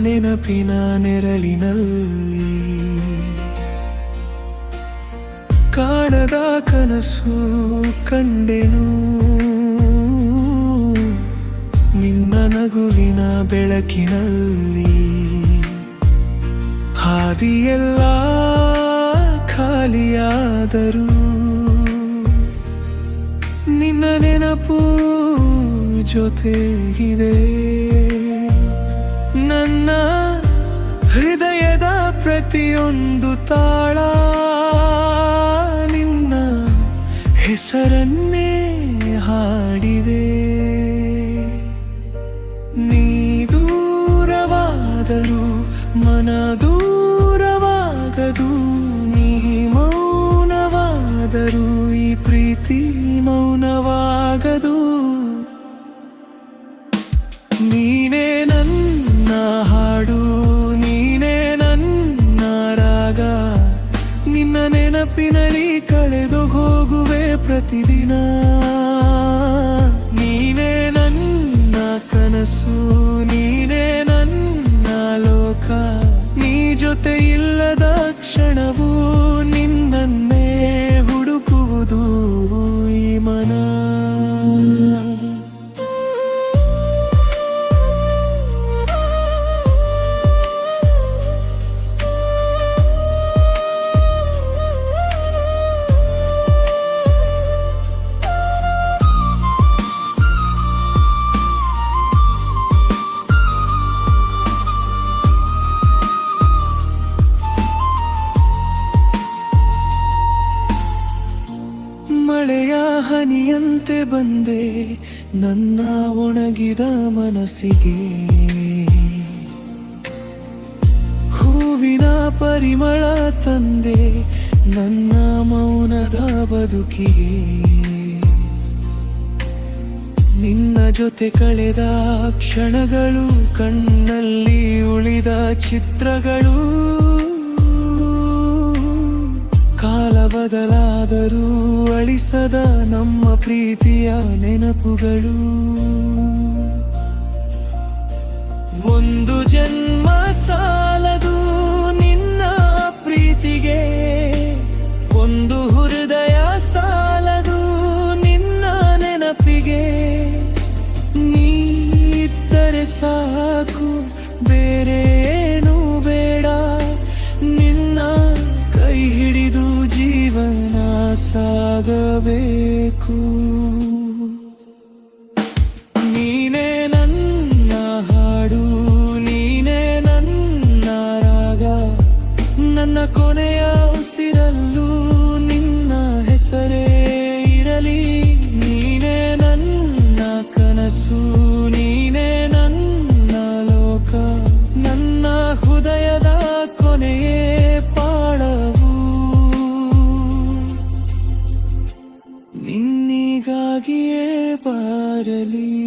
ನೆನಪಿನ ನೆರಳಿನಲ್ಲಿ ಕಾಣದ ಕನಸು ಕಂಡೆನು, ನಿನ್ನ ನಗುವಿನ ಬೆಳಕಿನಲ್ಲಿ. ಹಾದಿಯೆಲ್ಲ ಖಾಲಿಯಾದರೂ ನಿನ್ನ ನೆನಪು ಜೊತೆಗಿದೆ. ನನ್ನ ಹೃದಯದ ಪ್ರತಿಯೊಂದು ತಾಳ ನಿನ್ನ ಹೆಸರನ್ನೇ ಹಾಡಿದೆ. ನೀ ದೂರವಾದರೂ ಮನ ದೂರವಾಗದು, ನೀ ಮೌನವಾದರೂ ಈ ಪ್ರೀತಿ ಮೌನವಾಗದು. ನೀನೇ ನನ್ನ ಹಾಡು, ನೀನೇ ನನ್ನ ರಾಗ, ನಿನ್ನ ನೆನಪಿನಲ್ಲಿ ಕಳೆದು ಹೋಗುವೆ ಪ್ರತಿದಿನ. ನೀನೇ ನನ್ನ ಕನಸು, ನೀನೇ ನನ್ನ ಲೋಕ, ನೀ ಜೊತೆ ಇಲ್ಲದ ಕ್ಷಣವು ನಿನ್ನನ್ನೇ ಹುಡುಕುವುದು ಈ ಮನ. ಮಳೆಯ ಹನಿಯಂತೆ ಬಂದೆ ನನ್ನ ಒಣಗಿದ ಮನಸ್ಸಿಗೆ, ಹೂವಿನ ಪರಿಮಳ ತಂದೆ ನನ್ನ ಮೌನದ ಬದುಕಿಗೆ. ನಿನ್ನ ಜೊತೆ ಕಳೆದ ಕ್ಷಣಗಳು ಕಣ್ಣಲ್ಲಿ ಉಳಿದ ಚಿತ್ರಗಳು. ಕಾಲ ಬದಲಾದರೂ ಅಳಿಸದ ನಮ್ಮ ಪ್ರೀತಿಯ ನೆನಪುಗಳು. ಒಂದು ಜನ್ಮ ಸಾಲದು ನಿನ್ನ ಪ್ರೀತಿಗೆ, ಒಂದು ಹೃದಯ ಸಾಲದು ನಿನ್ನ ನೆನಪಿಗೆ. ನೀ ಇದ್ದರೆ ಸಾಕು, ಬೇರೇನೂ ಬೇಡ, ನಿನ್ನ ಕೈ ಹಿಡಿದು ಜೀವನ ಸಾಗಬೇಕು. ನೀನೇ ನನ್ನ ಹಾಡು, ನೀನೇ ನನ್ನ ರಾಗ, ನನ್ನ ಕೊನೆಯ ಉಸಿರಲ್ಲೂ ನಿನ್ನ ಹೆಸರೇ ಇರಲಿ. ನೀನೇ ನನ್ನ ಕನಸು, ನೀನೇ ನನ್ನ ಲೋಕ, ನನ್ನ ಹೃದಯದ ಕೊನೆಯೇ ಪಾಳವು. ನಿನ್ನಿಗಾಗಿಯೇ ಬಾರಲಿ.